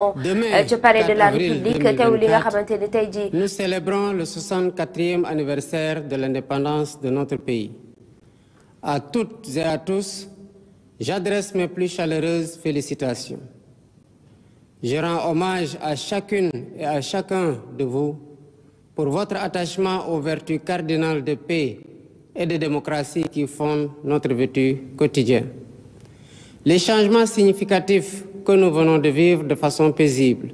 Demain, ci palais de 4 la avril République teew li nga 2024, xamante ni tey jii. nous célébrons le 64e anniversaire de l'indépendance de notre pays. À toutes et à tous, j'adresse mes plus chaleureuses félicitations. Je rends hommage à chacune et à chacun de vous pour votre attachement aux vertus cardinales de paix et de démocratie qui fondent notre vécu quotidien. Les changements significatifs que nous venons de vivre de façon paisible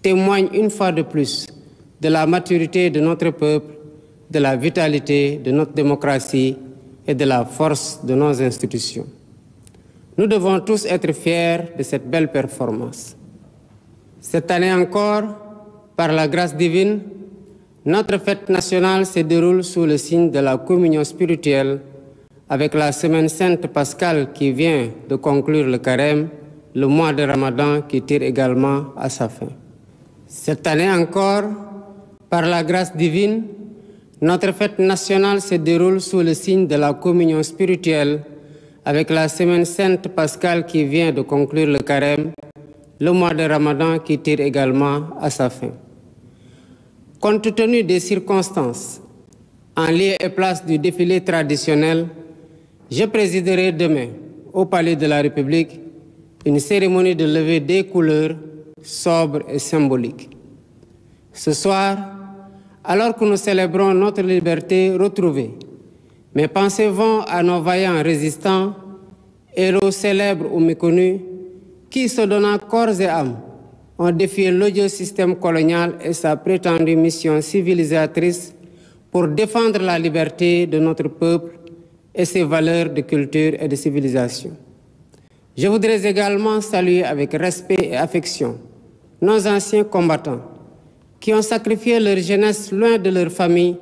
témoignent une fois de plus de la maturité de notre peuple, de la vitalité de notre démocratie et de la force de nos institutions. Nous devons tous être fiers de cette belle performance. Cette année encore, par la grâce divine, notre fête nationale se déroule sous le signe de la communion spirituelle avec la semaine sainte pascale qui vient de conclure le carême, le mois de Ramadan qui tire également à sa fin. Cette année encore, par la grâce divine, notre fête nationale se déroule sous le signe de la communion spirituelle avec la semaine sainte pascale qui vient de conclure le carême, le mois de Ramadan qui tire également à sa fin. Compte tenu des circonstances, en lieu et place du défilé traditionnel, je présiderai demain, au Palais de la République, une cérémonie de levée des couleurs sobre et symbolique. Ce soir, alors que nous célébrons notre liberté retrouvée, mes pensées vont à nos vaillants résistants, héros célèbres ou méconnus, qui, se donnant corps et âme, ont défié l'odieux système colonial et sa prétendue mission civilisatrice pour défendre la liberté de notre peuple et ses valeurs de culture et de civilisation. Je voudrais également saluer avec respect et affection nos anciens combattants qui ont sacrifié leur jeunesse loin de leur famille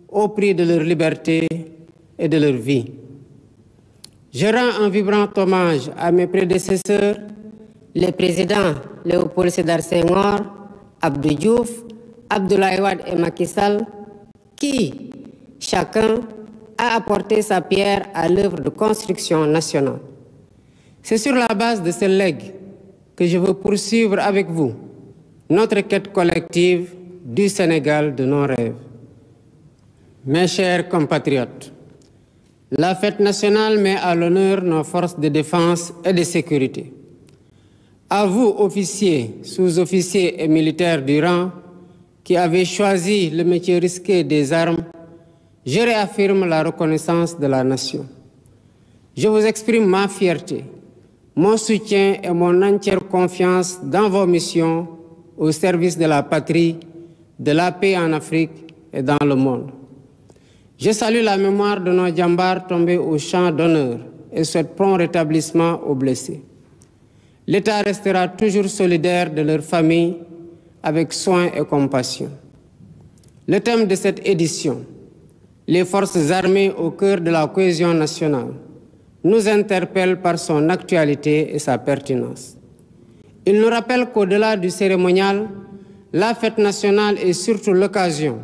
au prix de leur liberté et de leur vie. Je rends un vibrant hommage à mes prédécesseurs, les présidents Léopold Sédar Senghor, Abdou Diouf, Abdoulaye Wade et Macky Sall, qui, chacun, a apporté sa pierre à l'œuvre de construction nationale. C'est sur la base de ce legs que je veux poursuivre avec vous notre quête collective du Sénégal de nos rêves. Mes chers compatriotes, la fête nationale met à l'honneur nos forces de défense et de sécurité. À vous, officiers, sous-officiers et militaires du rang, qui avez choisi le métier risqué des armes, je réaffirme la reconnaissance de la nation. Je vous exprime ma fierté, mon soutien et mon entière confiance dans vos missions au service de la patrie, de la paix en Afrique et dans le monde. Je salue la mémoire de nos djambars tombés au champ d'honneur et souhaite prompt rétablissement aux blessés. L'État restera toujours solidaire de leurs familles avec soin et compassion. Le thème de cette édition, les forces armées au cœur de la cohésion nationale, nous interpelle par son actualité et sa pertinence. Il nous rappelle qu'au-delà du cérémonial, la fête nationale est surtout l'occasion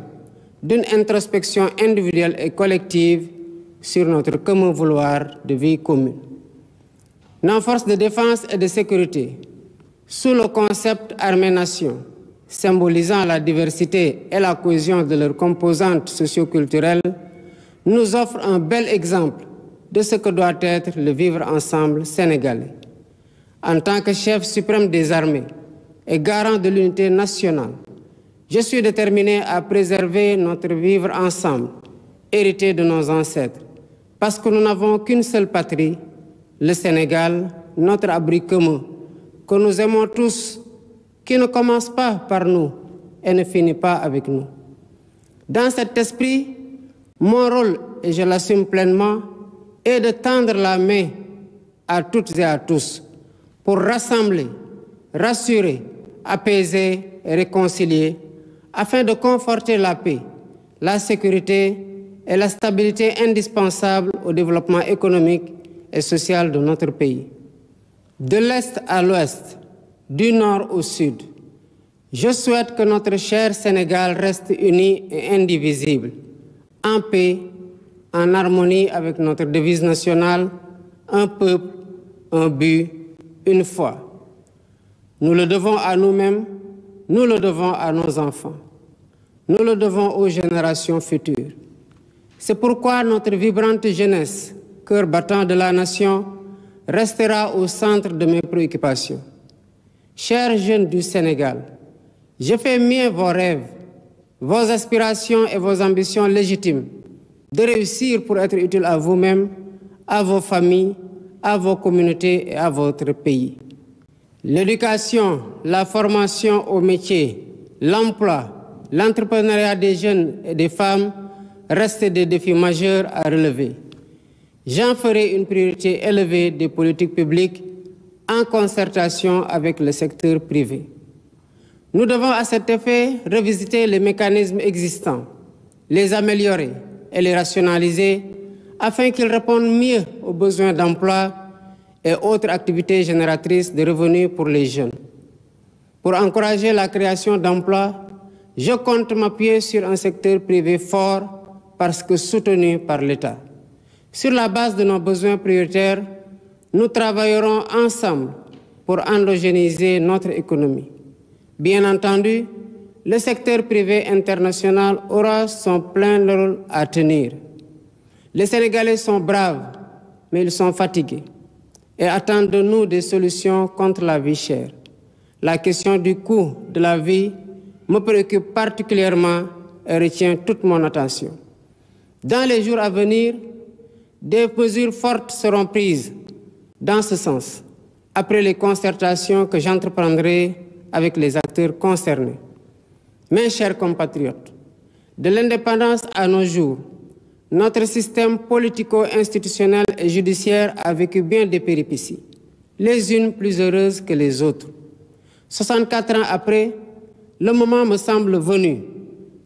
d'une introspection individuelle et collective sur notre commun vouloir de vie commune. Nos forces de défense et de sécurité, sous le concept armée-nation, symbolisant la diversité et la cohésion de leurs composantes socioculturelles, nous offrent un bel exemple de ce que doit être le vivre ensemble sénégalais. En tant que chef suprême des armées et garant de l'unité nationale, je suis déterminé à préserver notre vivre ensemble, hérité de nos ancêtres, parce que nous n'avons qu'une seule patrie, le Sénégal, notre abri commun, que nous aimons tous, qui ne commence pas par nous et ne finit pas avec nous. Dans cet esprit, mon rôle, et je l'assume pleinement, est de tendre la main à toutes et à tous pour rassembler, rassurer, apaiser et réconcilier afin de conforter la paix, la sécurité et la stabilité indispensables au développement économique et social de notre pays. De l'Est à l'Ouest, du Nord au Sud, je souhaite que notre cher Sénégal reste uni et indivisible, en paix, en harmonie avec notre devise nationale, un peuple, un but, une foi. Nous le devons à nous-mêmes, nous le devons à nos enfants, nous le devons aux générations futures. C'est pourquoi notre vibrante jeunesse, cœur battant de la nation, restera au centre de mes préoccupations. Chers jeunes du Sénégal, je fais mien vos rêves, vos aspirations et vos ambitions légitimes de réussir pour être utile à vous-même, à vos familles, à vos communautés et à votre pays. L'éducation, la formation au métier, l'emploi, l'entrepreneuriat des jeunes et des femmes restent des défis majeurs à relever. J'en ferai une priorité élevée des politiques publiques en concertation avec le secteur privé. Nous devons à cet effet revisiter les mécanismes existants, les améliorer et les rationaliser afin qu'ils répondent mieux aux besoins d'emploi et autres activités génératrices de revenus pour les jeunes. Pour encourager la création d'emplois, je compte m'appuyer sur un secteur privé fort parce que soutenu par l'État. Sur la base de nos besoins prioritaires, nous travaillerons ensemble pour endogénéiser notre économie. Bien entendu, le secteur privé international aura son plein rôle à tenir. Les Sénégalais sont braves, mais ils sont fatigués et attendent de nous des solutions contre la vie chère. La question du coût de la vie me préoccupe particulièrement et retient toute mon attention. Dans les jours à venir, des mesures fortes seront prises dans ce sens, après les concertations que j'entreprendrai avec les acteurs concernés. Mes chers compatriotes, de l'indépendance à nos jours, notre système politico-institutionnel et judiciaire a vécu bien des péripéties, les unes plus heureuses que les autres. 64 ans après, le moment me semble venu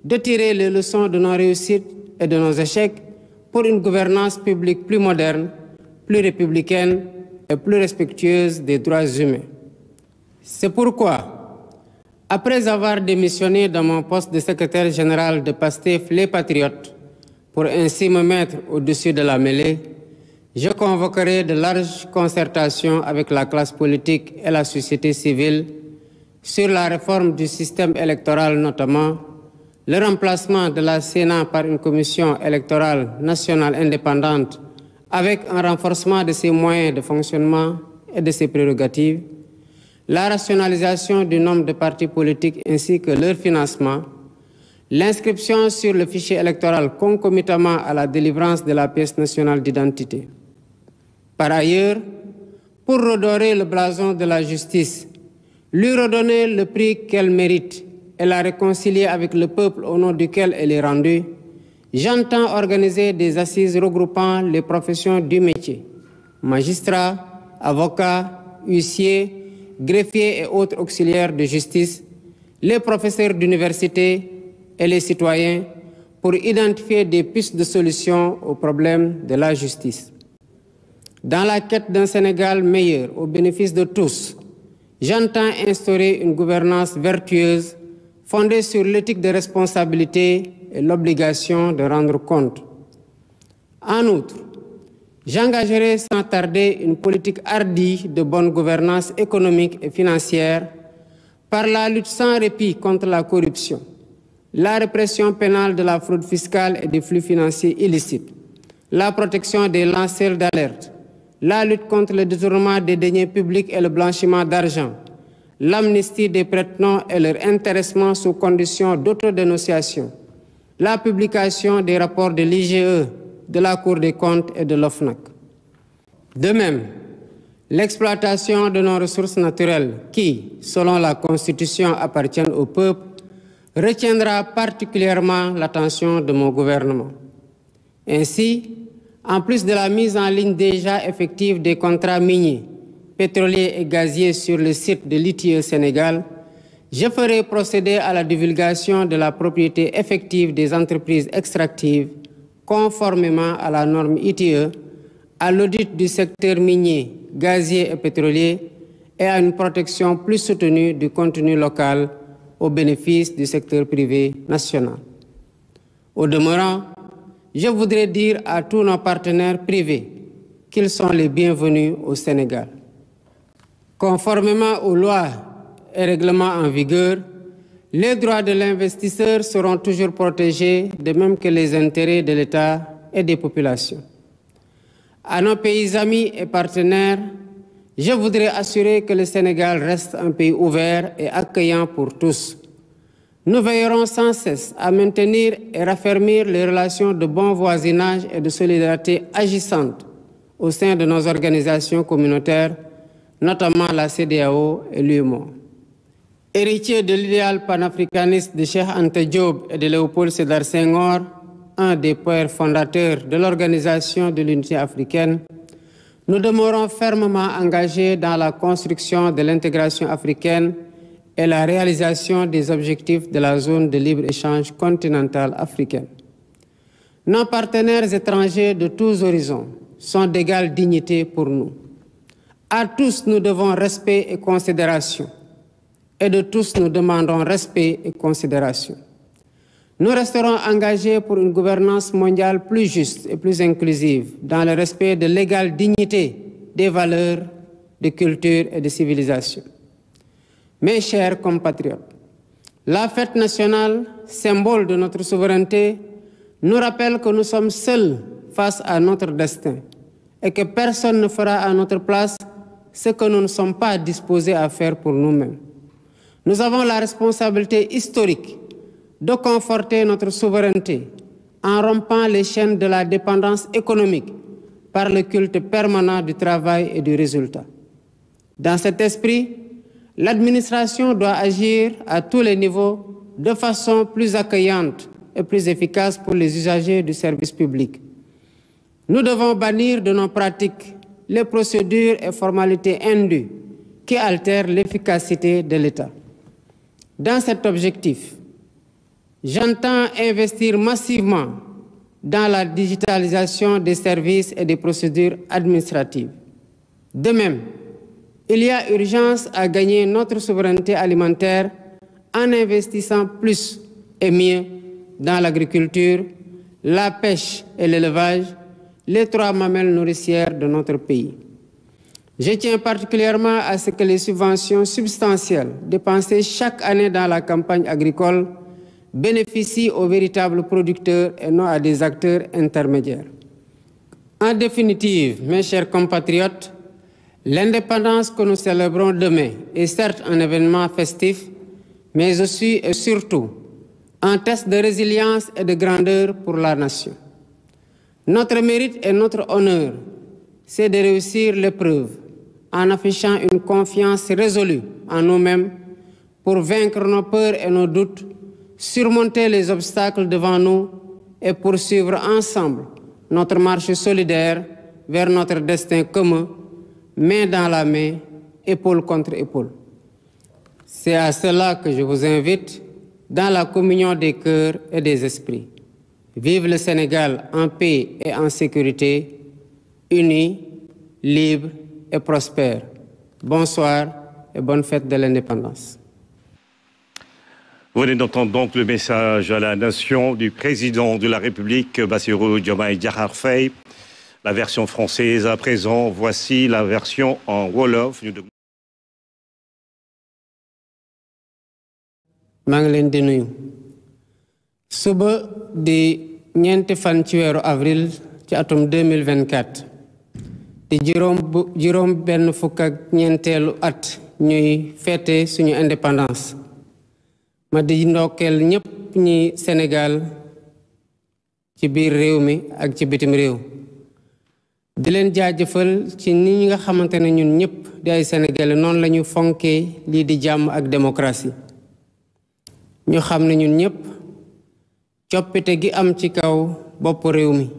de tirer les leçons de nos réussites et de nos échecs pour une gouvernance publique plus moderne, plus républicaine et plus respectueuse des droits humains. C'est pourquoi, après avoir démissionné de mon poste de secrétaire général de PASTEF Les Patriotes, pour ainsi me mettre au-dessus de la mêlée, je convoquerai de larges concertations avec la classe politique et la société civile sur la réforme du système électoral notamment, le remplacement de la Sénat par une commission électorale nationale indépendante avec un renforcement de ses moyens de fonctionnement et de ses prérogatives, la rationalisation du nombre de partis politiques ainsi que leur financement, l'inscription sur le fichier électoral concomitamment à la délivrance de la pièce nationale d'identité. Par ailleurs, pour redorer le blason de la justice, lui redonner le prix qu'elle mérite et la réconcilier avec le peuple au nom duquel elle est rendue, j'entends organiser des assises regroupant les professions du métier, magistrats, avocats, huissiers, greffiers et autres auxiliaires de justice, les professeurs d'université et les citoyens pour identifier des pistes de solutions aux problèmes de la justice. Dans la quête d'un Sénégal meilleur au bénéfice de tous, j'entends instaurer une gouvernance vertueuse fondée sur l'éthique de responsabilité et l'obligation de rendre compte. En outre, j'engagerai sans tarder une politique hardie de bonne gouvernance économique et financière par la lutte sans répit contre la corruption, la répression pénale de la fraude fiscale et des flux financiers illicites, la protection des lanceurs d'alerte, la lutte contre le détournement des deniers publics et le blanchiment d'argent, l'amnistie des prête-noms et leur intéressement sous condition d'autodénonciation, la publication des rapports de l'IGE, de la Cour des comptes et de l'OFNAC. De même, l'exploitation de nos ressources naturelles qui, selon la Constitution, appartiennent au peuple, retiendra particulièrement l'attention de mon gouvernement. Ainsi, en plus de la mise en ligne déjà effective des contrats miniers, pétroliers et gaziers sur le site de l'ITIE Sénégal, je ferai procéder à la divulgation de la propriété effective des entreprises extractives conformément à la norme ITIE, à l'audit du secteur minier, gazier et pétrolier et à une protection plus soutenue du contenu local au bénéfice du secteur privé national. Au demeurant, je voudrais dire à tous nos partenaires privés qu'ils sont les bienvenus au Sénégal. Conformément aux lois et règlements en vigueur, les droits de l'investisseur seront toujours protégés, de même que les intérêts de l'État et des populations. À nos pays amis et partenaires, je voudrais assurer que le Sénégal reste un pays ouvert et accueillant pour tous. Nous veillerons sans cesse à maintenir et raffermir les relations de bon voisinage et de solidarité agissantes au sein de nos organisations communautaires, notamment la CEDEAO et l'UEMOA. Héritier de l'idéal panafricaniste de Cheikh Anta Diop et de Léopold Sédar Senghor, un des pères fondateurs de l'Organisation de l'Unité africaine, nous demeurons fermement engagés dans la construction de l'intégration africaine et la réalisation des objectifs de la zone de libre-échange continentale africaine. Nos partenaires étrangers de tous horizons sont d'égale dignité pour nous. À tous, nous devons respect et considération. Et de tous, nous demandons respect et considération. Nous resterons engagés pour une gouvernance mondiale plus juste et plus inclusive, dans le respect de l'égale dignité des valeurs, de culture et de civilisation. Mes chers compatriotes, la fête nationale, symbole de notre souveraineté, nous rappelle que nous sommes seuls face à notre destin et que personne ne fera à notre place ce que nous ne sommes pas disposés à faire pour nous-mêmes. Nous avons la responsabilité historique de conforter notre souveraineté en rompant les chaînes de la dépendance économique par le culte permanent du travail et du résultat. Dans cet esprit, l'administration doit agir à tous les niveaux de façon plus accueillante et plus efficace pour les usagers du service public. Nous devons bannir de nos pratiques les procédures et formalités indues qui altèrent l'efficacité de l'État. Dans cet objectif, j'entends investir massivement dans la digitalisation des services et des procédures administratives. De même, il y a urgence à gagner notre souveraineté alimentaire en investissant plus et mieux dans l'agriculture, la pêche et l'élevage, les trois mamelles nourricières de notre pays. Je tiens particulièrement à ce que les subventions substantielles dépensées chaque année dans la campagne agricole bénéficient aux véritables producteurs et non à des acteurs intermédiaires. En définitive, mes chers compatriotes, l'indépendance que nous célébrons demain est certes un événement festif, mais aussi et surtout un test de résilience et de grandeur pour la nation. Notre mérite et notre honneur, c'est de réussir l'épreuve en affichant une confiance résolue en nous-mêmes pour vaincre nos peurs et nos doutes, surmonter les obstacles devant nous et poursuivre ensemble notre marche solidaire vers notre destin commun, main dans la main, épaule contre épaule. C'est à cela que je vous invite dans la communion des cœurs et des esprits. Vive le Sénégal en paix et en sécurité, unis, libres et prospères. Bonsoir et bonne fête de l'indépendance. Vous venez d'entendre donc le message à la nation du président de la République, Bassirou Diomaye Diakhar Faye. La version française à présent, voici la version en Wolof. maa ngi leen di nuyu suba di ñeenti fan ci weeru avril ci atum 2024 di juróom benn fukk ak ñeenteelu at ñuy fêté suñu indépendance ma di ndokkeel ñépp ñi Sénégal ci biir réew mi ak ci bitim réew di leen jaajëfal ci ni nga xamante ne ñun ñépp di ay Sénégalais noonu lañu fonkee lii di jàmm ak démocratie ñu xam ne ñun ñépp coppite gi am ci kaw bopp réew mi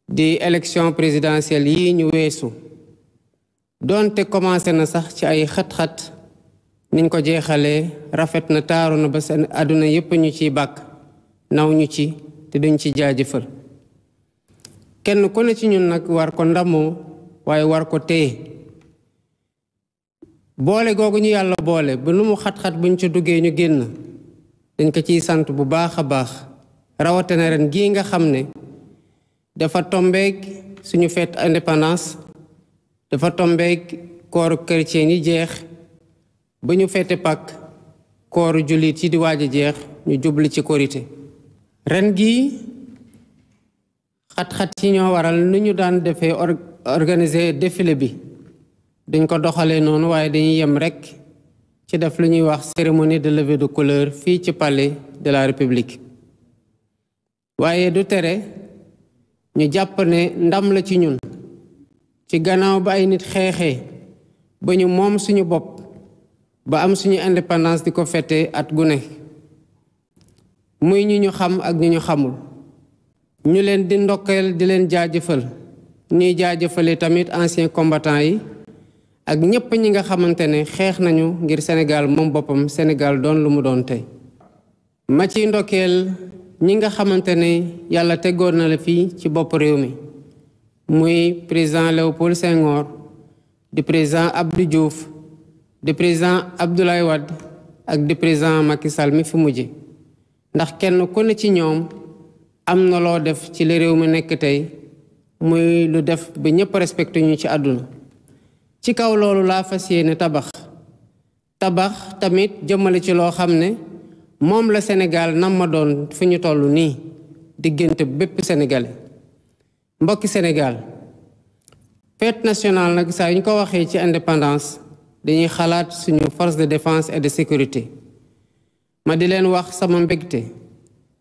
di élection présidentielle yi ñu weesu doonte commencé na sax ci ay xat-xat niñ ko jeexalee rafet na taaru na ba seen àdduna yépp ñu ciy bàkk naw ñu ci te duñ ci jaajëfal kenn ku ne ci ñun nag war ko ndamoo waaye war ko téye boole googu ñu yàlla boole ba lu mu xat-xat buñ ci duggee ñu génn dañ ko ciy sant bu baax a baax rawatina ren gii nga xam ne dafa tombeek suñu fête indépendance dafa tombeek kooru chrétien yi jeex ba ñu fete Pâques kooru jullit ci di waaj a jeex ñu jubli ci korité ren gi xat-xat yi ñoo waral nu ñu daan defee organiser défilé bi dañ ko doxalee noonu waaye dañuy yem rekk ci def lu ñuy wax cérémonie de levée de couleur fii ci palais de la République waaye du tere ñu jàpp ne ndam la ci ñun ci gannaaw ba ay nit xeexee ba ñu moom suñu bopp ba am suñu indépendance di ko fête at gu ne muy ñu xam ak ñu xamul ñu leen di ndokkeel di leen jaajëfal ñuy jaajëfale tamit anciens combattants yi ak ñépp ñi nga xamante ne xeex nañu ngir Sénégal moom boppam Sénégal doon lu mu doon tey ma ciy ndokkeel ñi nga xamante ne yàlla teggoon na la fii ci bopp réew mi muy président Léopold Senghor di président Abdou Diouf di président Abdoulaye Wade ak di président Macky Sall mi fi mujje ndax kenn ku ne ci ñoom am na loo def ci li réew mi nekk tey muy lu def ba ñëpp respecté ñu ci àdduna ci kaw loolu laa fas yéene tabax tamit jëmale ci loo xam ne moom la Sénégal nam ma doon fi ñu toll nii diggante bépp sénégalais mbokki Sénégal fête nationale nag saa yu ñu ko waxee ci indépendance dañuy xalaat suñu force de défense et de sécurité ma di leen wax sama mbégte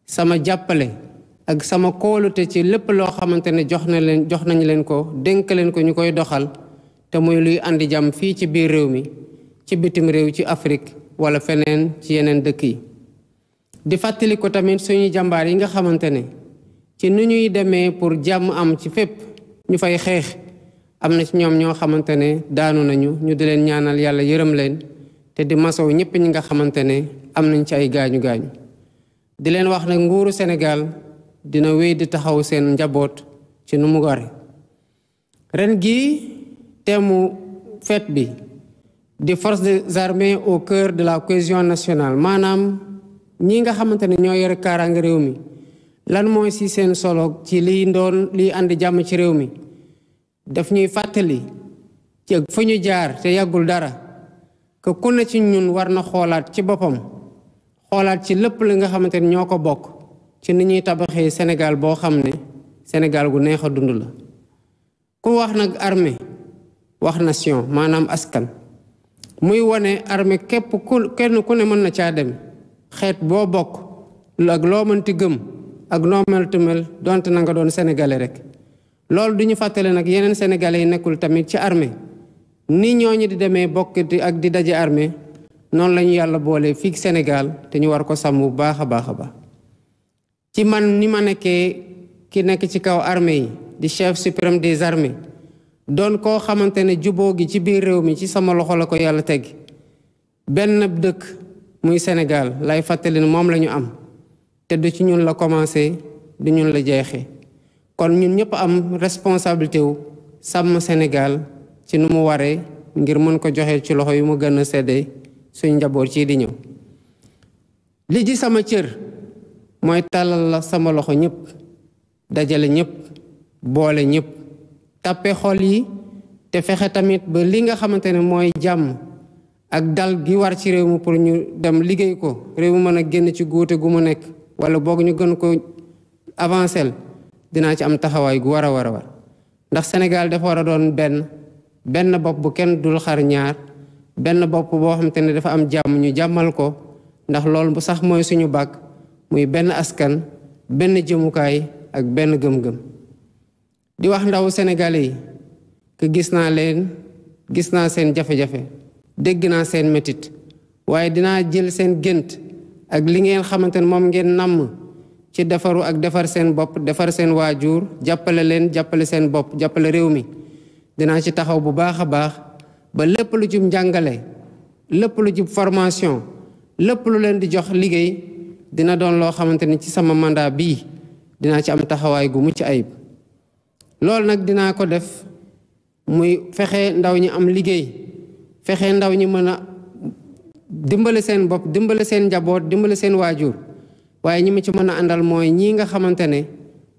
sama jàppale ak sama kóolute ci lépp loo xamante ne jox nañ leen ko dénk leen ko ñu koy doxal te muy luy andi jàmm fii ci biir réew mi ci bitim réew ci Afrique wala feneen ci yeneen dëkk yi di fàttali ko tamit suñuy jàmbaar yi nga xamante ne ci nu ñuy demee pour jàmm am ci fépp ñu fay xeex am na ci ñoom ñoo xamante ne daanu nañu ñu di leen ñaanal yàlla yërëm leen te di masow ñëpp ñi nga xamante ne am nañ ci ay gaañu-gaañu di leen wax nag nguuru Sénégal dina wéy di taxaw seen njaboot ci nu mu gore ren gi teemu fête bi di force des armées au cœur de la cohésion nationale maanaam ñi nga xamante ne ñoo yore kaaraange réew mi lan mooy ci seen solo ci liy andi jàmm ci réew mi daf ñuy fàttali ci fu ñu jaar te yàggul dara que ku ne ci ñun war na xoolaat ci boppam xoolaat ci lépp li nga xamante ne ñoo ko bokk ci ni ñuy tabaxee Sénégal boo xam ne Sénégal gu neex a dund la ku wax nag armée wax nation maanaam askan muy wane armée kenn ku ne mën na caa dem xeet boo bokk ak loo mënti gëm ak noo meltu mel donte na nga doon sénégalais rek loolu du ñu fàttale nag yeneen sénégalais yi nekkul tamit ci armée ni ñooñu di demee bokk ak di daje armée noonu la ñu yàlla boole fii Sénégal te ñu war ko sàmm bu baax a baax a baax ci man ni ma nekkee ki nekk ci kaw armée yi di chef suprême des armées doon koo xamante ne juboo gi ci biir réew mi ci sama loxo la ko yàlla teg benn dëkk muy Sénégal lay fàttali ne moom la ñu am te du ci ñun la commencé du ñun la jeexee kon ñun ñëpp am responsabilité wu sàmm Sénégal ci nu mu waree ngir mën ko joxe ci loxo yu mu gën a seddee suñ njaboot ci di ñëw li ji sama cër mooy tàllal la sama loxo ñëpp dajale ñëpp boole ñëpp tàppe xol yi te fexe tamit ba li nga xamante ne mooy jàmm ak dal gi war ci réew mi pour ñu dem liggéey ko réew mi mën a génn ci guute gu mu nekk wala boog ñu gën ko avancer dinaa ci am taxawaay gu war a war ndax Sénégal dafa war a doon benn bopp bu kenn dul xar ñaar benn bopp boo xamante ne dafa am jàmm ñu jàmmal ko ndax loolu bu sax mooy suñu bàkk muy benn askan benn jëmukaay ak benn gëm-gëm di wax ndaw sénégalais yi que gis naa seen jafe-jafe dégg naa seen métit waaye dinaa jël seen gént ak li ngeen xamante ne moom ngeen namm ci defaru ak defar seen bopp defar seen waajur jàppale leen jàppale seen bopp jàppale réew mi dinaa ci taxaw bu baax a baax ba lépp lu jub njàngale lépp lu jub formation lépp lu leen di jox liggéey dina doon loo xamante ni ci sama mandat bii dinaa ci am taxawaay gu mucc ayib loolu nag dinaa ko def muy fexe ndaw ñi am liggéey fexe ndaw ñi mën a dimbale seen bopp dimbale seen njaboot dimbale seen waajur waaye ñi ma ci mën a àndal mooy ñii nga xamante ne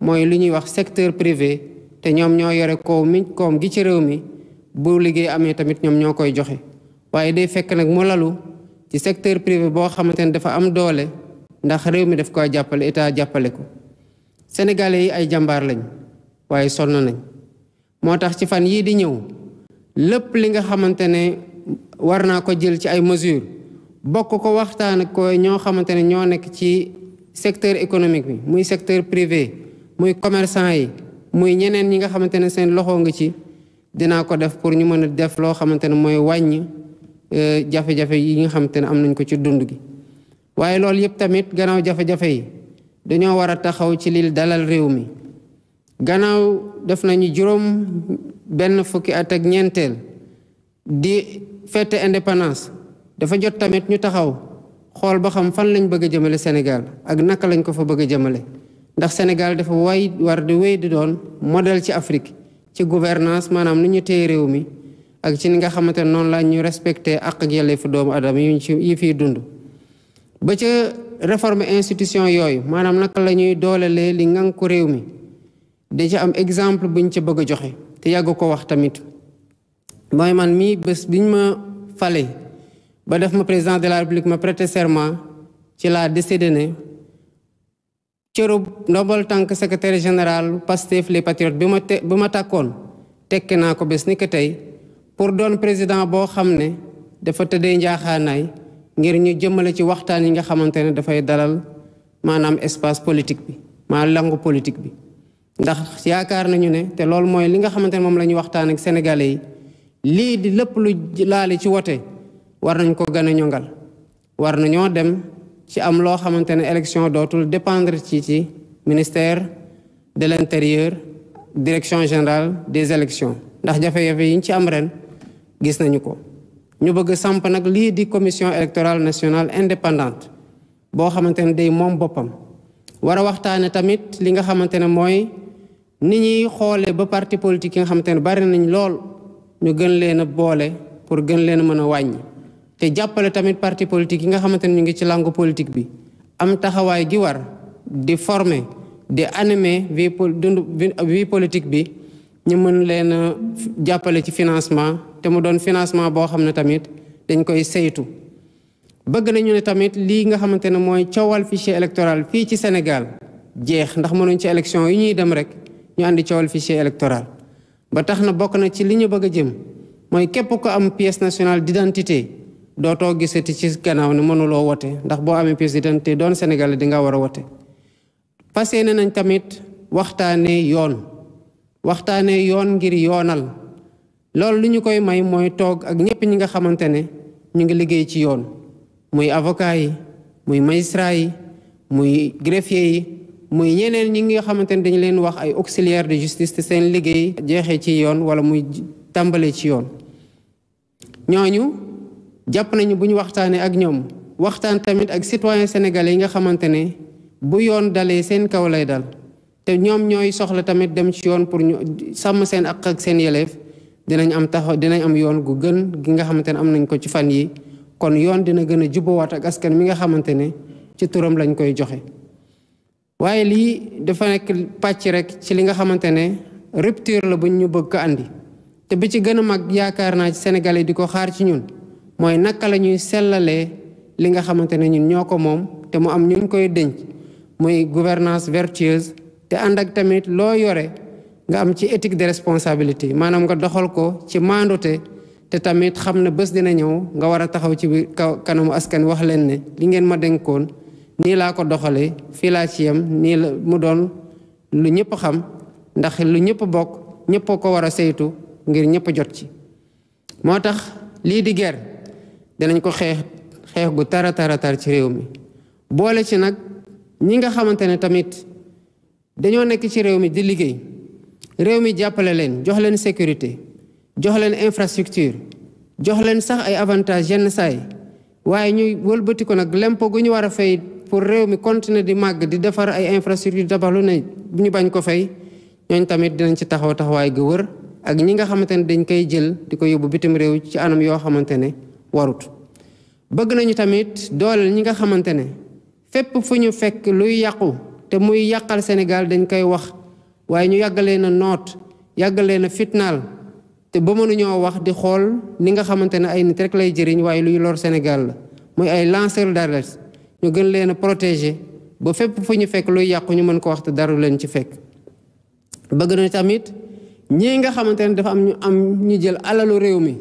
mooy lu ñuy wax secteur privé te ñoom ñoo yore koom gi ci réew mi bu liggéey amee tamit ñoom ñoo koy joxe waaye day fekk nag mu lalu ci secteur privé boo xamante ne dafa am doole ndax réew mi daf ko jàppale état jàppale ko. Sénégalais yi ay jàmbaar lañ waaye sonn nañ moo tax ci fan yii di ñëw lépp li nga xamante ne war naa ko jël ci ay mesures bokk ko waxtaan ak ko ñoo xamante ne ñoo nekk ci secteur économique bi muy secteur privé muy commerçant yi muy ñeneen ñi nga xamante ne seen loxo nga ci dinaa ko def pour ñu mën a def loo xamante ne mooy wàññi jafe-jafe yi nga xamante ne am nañ ko ci dund gi. waaye loolu yëpp tamit gannaaw jafe-jafe yi dañoo war a taxaw ci li dalal réew mi gannaaw def nañu juróom benn fukki at ak ñeenteel di fête indépendance dafa jot tamit ñu taxaw xool ba xam fan lañ bëgg a jëmale Sénégal ak naka lañ ko fa bëgg a jëmale ndax Sénégal dafa war di wéy di doon modèle ci Afrique ci gouvernance maanaam ni ñu téye réew mi ak ci ni nga xamante ne noonu la ñu respecté ak yelleefu doomu adama yi fiy dund ba ca réforme institution yooyu maanaam naka la ñuy doolelee li ngank ko réew mi da ci am exemple buñ ca bëgg a joxe te yàgg ko wax tamit mooy man mii bés biñ ma fale ba def ma président de la République ma prêter serment ci laa décidé ne cërub ndombal tànk secrétaire général Pastef les Patriotes bi ma tàkkoon tekki naa ko bés ni ko tey pour doon président boo xam ne dafa tëddee njaaxaanaay ngir ñu jëmale ci waxtaan yi nga xamante ne dafay dalal maanaam espace politique bi maanaam langue politique bi ndax yaakaar nañu ne te loolu mooy li nga xamante ne moom la ñuy waxtaan ak sénégalais yi lii di lépp lu laali ci wote war nañ ko gën a ñongal war nañoo dem ci am loo xamante ne élection dootul dépendre ci ministère de l'intérieur direction générale des élections ndax jafe-jafe yi ñu ci am ren gis nañu ko ñu bëgg samp nag lii di commission électorale nationale indépendante boo xamante ne day moom boppam war a waxtaane tamit li nga xamante ne mooy ni ñuy xoolee ba parti politique yi nga xamante ne bari nañ lool ñu gën leen a boole pour gën leen a mën a wàññi te jàppale tamit parti politique yi nga xamante ne ñu ngi ci langue politique bi am taxawaay gi war di former di animer vie politique bi ñu mën leen a jàppale ci financement te mu doon financement boo xam ne tamit dañ koy saytu bëgg nañu ne tamit lii nga xamante ne mooy coowal fichier électoral fii ci Sénégal jeex ndax mënuñ ci élection yi ñuy dem rek ñu andi coowal fichier électoral ba tax na bokk na ci li ñu bëgg a jëm mooy képp ko am pièce nationale d'identité dootoo gisati ci gannaaw ne mënuloo wote ndax boo amee pièce d'identité doon Sénégal di nga war a wote fas yéene nañ tamit waxtaanee yoon ngir yoonal loolu li ñu koy may mooy toog ak ñëpp ñi nga xamante ne ñu ngi liggéey ci yoon muy avocat yi muy magistrat yi muy greffier yi muy ñeneen ñi nga xamante ne dañu leen wax ay auxiliaire de justice te seen liggéey jeexee ci yoon wala muy tàmbalee ci yoon ñooñu jàpp nañu bu ñu waxtaanee ak ñoom waxtaan tamit ak citoyen sénégalais yi nga xamante ne bu yoon dalee seen kaw lay dal te ñoom ñooy soxla tamit dem ci yoon pour ñu sàmm seen ak seen yeleef dinañ am yoon gu gën gi nga xamante ne am nañ ko ci fan yi kon yoon dina gën a jubbawaat ak askan mi nga xamante ne ci turam lañ koy joxe waaye lii dafa nekk pàcc rek ci li nga xamante ne rupture la buñ ñu bëgg ko andi te bi ci gën a mag yaakaar naa ci Sénégalais di ko xaar ci ñun mooy naka la ñuy sellalee li nga xamante ne ñun ñoo ko moom te mu am ñu koy denc muy gouvernance vertueuse te ànd ak tamit loo yore nga am ci éthique de responsabilité maanaam nga doxal ko ci maandute te tamit xam ne bés dina ñëw nga war a taxaw ci kanamu askan wax leen ne li ngeen ma dénkoon nii laa ko doxalee fii laa ci yem nii la mu doon lu ñëpp xam ndax lu ñëpp bokk ñëpp ko war a saytu ngir ñëpp jot ci. moo tax lii di guerre dinañ ko xeex gu tar ci réew mi boole ci nag ñi nga xamante ne tamit dañoo nekk ci réew mi di liggéey réew mi jàppale leen jox leen sécurité jox leen infrastructure jox leen sax ay avantages yenn saay waaye ñuy wëlbati ko nag lempo gu ñu war a fay pour réew mi continuer di màgg di defar ay infrastructure tabax lu ne bu ñu bañ ko fay ñooñ tamit dinañ ci taxawaay gu wër ak ñi nga xamante ne dañ koy jël di ko yóbbu bitim réew ci anam yoo xamante ne warut bëgg nañu tamit dooleel ñi nga xamante ne fépp fu ñu fekk luy yàqu te muy yàqal Sénégal dañ koy wax waaye ñu yàggalee na noot yàggalee na fitnaal te ba mënuñoo wax di xool ni nga xamante ne ay nit rek lay jëriñ waaye luy lor Sénégal la muy ay lanceur d'alerte ñu gën leen a protéger ba fépp fu ñu fekk luy yàqu ñu mën ko wax te dara leen ci fekk. bëgg na tamit ñii nga xamante ne dafa am ñu jël alalu réew mi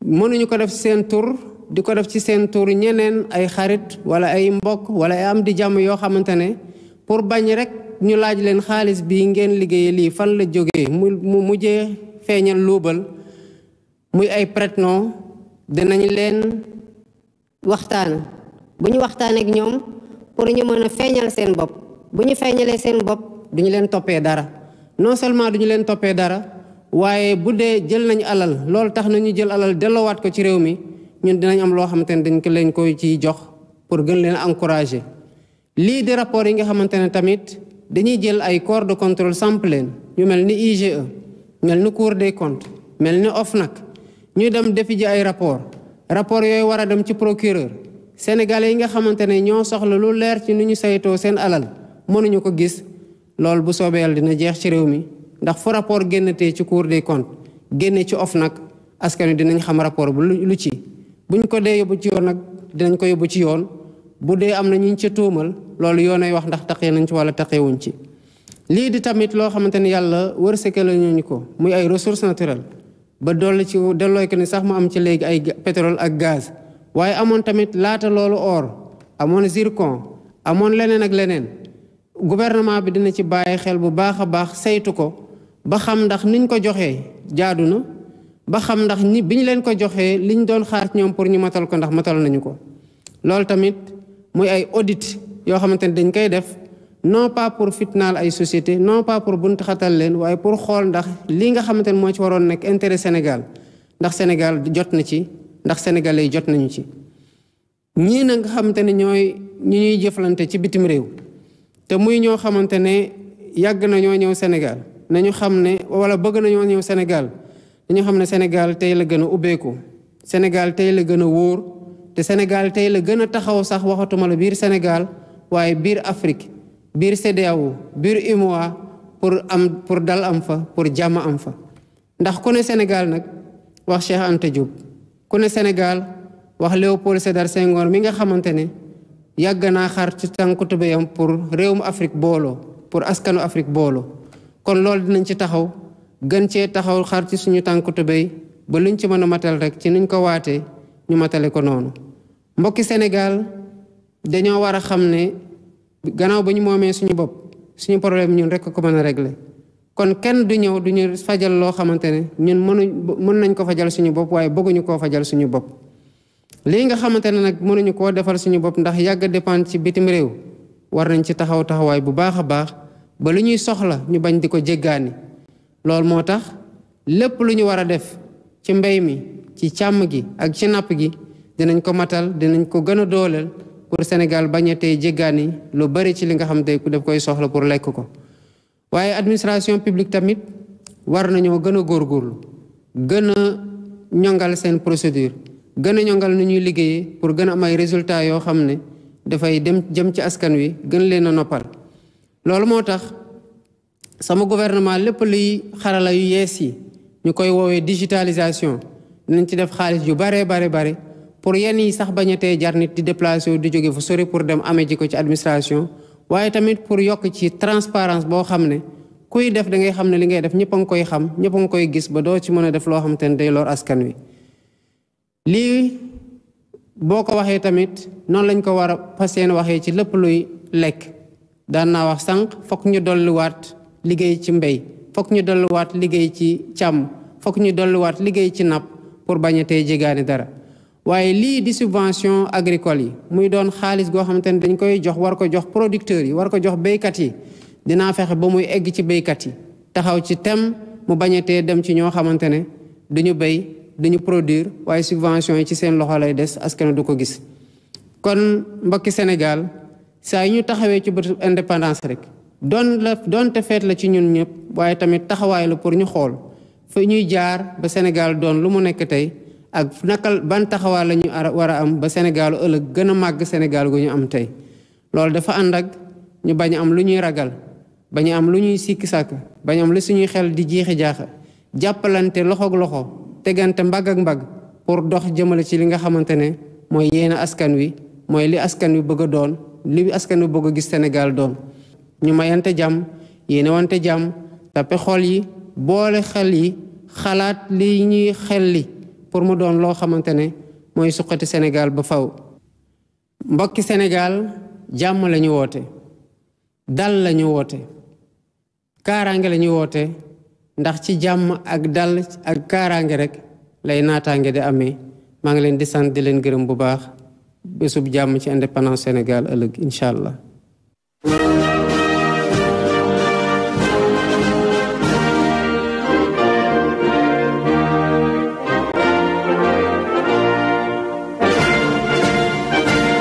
mënuñu ko def ci seen tur di ko def ci seen tur ñeneen ay xarit wala ay mbokk wala ay am di jàmm yoo xamante ne pour bañ rek ñu laaj leen xaalis bi ngeen liggéeyee lii fan la jógee mu mujjee feeñal luubal muy ay prête-nom dinañ leen waxtaan bu ñu waxtaanee ak ñoom pour ñu mën a feeñal seen bopp bu ñu feeñalee seen bopp duñu leen toppee dara non seulement duñu leen toppee dara waaye bu dee jël nañu alal loolu tax nañu jël alal delloowaat ko ci réew mi ñun dinañ am loo xamante ne dañ ko leen koy ciy jox pour gën leen encourager. lii di rapport yi nga xamante ne tamit dañuy jël ay corps de contrôle samp leen ñu mel ni IGE mel ni Cour des comptes mel ni OFNAC ñu dem defi ji ay rapport yooyu war a dem ci procureur sénégalais yi nga xamante ne ñoo soxla lu leer ci ni ñu saytoo seen alal mënuñu ko gis loolu bu soobee Yàlla dina jeex ci réew mi ndax fu rapport génnatee ci Cour des comptes génne ci OFNAC askan wi dinañ xam rapport bu lu ci buñ ko dee yóbbu ci yoon nag dinañ ko yóbbu ci yoon bu dee am na ñu ca tuumal loolu yoonay wax ndax taqee nañ ci wala taqeewuñ ci. lii di tamit loo xamante ne yàlla wërsëgal ñu ko muy ay ressources naturelles ba dolli ci dellooy ko ni sax mu am ci léegi ay pétrole ak gaz waaye amoon tamit laata loolu or amoon zircon amoon leneen ak leneen gouvernement bi dina ci bàyyi xel bu baax a baax saytu ko ba xam ndax niñ ko joxee jaadu na ba xam ndax biñ leen ko joxee liñ doon xaar ci ñoom pour ñu matal ko ndax matal nañu ko. loolu tamit muy ay audit yoo xamante ne dañ koy def non pas pour fitnaal ay société non pas pour bunt xatal leen waaye pour xool ndax lii nga xamante ne moo ci waroon nekk intérêt Sénégal ndax Sénégal jot na ci ndax sénégalais yi jot nañu ci. ñii nag nga xamante ne ñooy ñi ñuy jëflante ci bitim réew te muy ñoo xamante ne yàgg nañoo ñëw Sénégal nañu xam ne wala bëgg nañoo ñëw Sénégal dañu xam ne Sénégal tey la gën a ubbeeku Sénégal tey la gën a wóor te Sénégal tey la gën a taxaw sax waxatuma la biir Sénégal waaye biir Afrique biir CEDEAO biir UMOA pour dal am fa pour jàmm am fa. ndax ku ne Sénégal nag wax Cheikh Anta Diop ku ne Sénégal wax Léopold Sédar Senghor mi nga xamante ne yàgg naa xar ci tànku tubéyam pour réewum Afrique booloo pour askanu Afrique booloo kon loolu dinañ ci taxaw gën cee taxaw xar ci suñu tànku tubéy ba luñ ci mën a matal rek ci niñ ko waatee ñu matale ko noonu. mbokki Sénégal dañoo war a xam ne gannaaw ba ñu moomee suñu bopp suñu problème ñun rek ko mën a régler kon kenn du ñëw du ñu fajal loo xamante ne ñun mën nañ ko fajal suñu bopp waaye bëgguñu koo fajal suñu bopp. lii nga xamante ne nag mënuñu koo defal suñu bopp ndax yàgg dépendre ci bitim réew war nañ ci taxawaay bu baax a baax ba lu ñuy soxla ñu bañ di ko jéggaani. loolu moo tax lépp lu ñu war a def ci mbéy mi ci càmm gi ak ci napp gi dinañ ko matal dinañ ko gën a dooleel pour Sénégal bañ a tey jéggaani lu bari ci li nga xam te ku def koy soxla pour lekk ko. waaye administration publique tamit war nañoo gën a góorgóorlu gën a ñongal seen procédure gën a ñongal nu ñuy liggéeyee pour gën a am ay résultats yoo xam ne dafay jëm ci askan wi gën leen a noppal. loolu moo tax sama gouvernement lépp luy xarala yu yees yi ñu koy woowee digitalisation dinañ ci def xaalis yu bare pour yenn yi sax bañ a tee jar nit di déplacé wu di jóge fu sori pour dem amee ji ko ci administration waaye tamit pour yokk ci transparence boo xam ne kuy def da ngay xam ne li ngay def ñëpp a ngi koy xam ñëpp a ngi koy gis ba doo ci mën a def loo xam te ne day lor askan wi. lii boo ko waxee tamit noonu lañ ko war a fas yéene waxee ci lépp luy lekk daan naa wax sànq fokk ñu dolliwaat liggéey ci mbéy fokk ñu dolliwaat liggéey ci càmm fokk ñu dolliwaat liggéey ci napp pour bañ a tey jégaani dara. waaye lii di subvention agricole yi muy doon xaalis goo xamante ne dañ koy jox war ko jox producteurs yi war ko jox béykat yi dinaa fexe ba muy egg ci béykat yi taxaw ci tem mu bañ a tee dem ci ñoo xamante ne duñu béy duñu produire waaye subvention yi ci seen loxo lay des askan du ko gis. kon mbokki Sénégal saa yu ñu taxawee ci bëtu indépendance rek doonte feet la ci ñun ñëpp waaye tamit taxawaay la pour ñu xool fa ñuy jaar ba Sénégal doon lu mu nekk tey ak nakal ban taxawaay la ñu war a am ba Sénégal ëllëg gën a màgg Sénégal gu ñu am tey. loolu dafa ànd ak ñu bañ am lu ñuy ragal bañ am lu ñuy sikki sàkk bañ am lu suñuy xel di jiixi jaaxa jàppalante loxo ak loxo tegante mbagg ak mbagg pour dox jëmale ci li nga xamante ne mooy yéene askan wi mooy li askan wi bëgg a doon li askan wi bëgg a gis Sénégal doon ñu mayante jàmm yéene wante jàmm tappe xol yi boole xel yi xalaat li ñuy xelli pour mu doon loo xamante ne mooy suqati Sénégal ba faw mbokki Sénégal jàmm la ñu woote dal la ñu woote kaaraange la ñu woote ndax ci jàmm ak dal ak kaaraange rek lay naataange di amee maa ngi leen di sant di leen gërëm bu baax bésub jàmm ci indépendance Sénégal ëllëg incha allah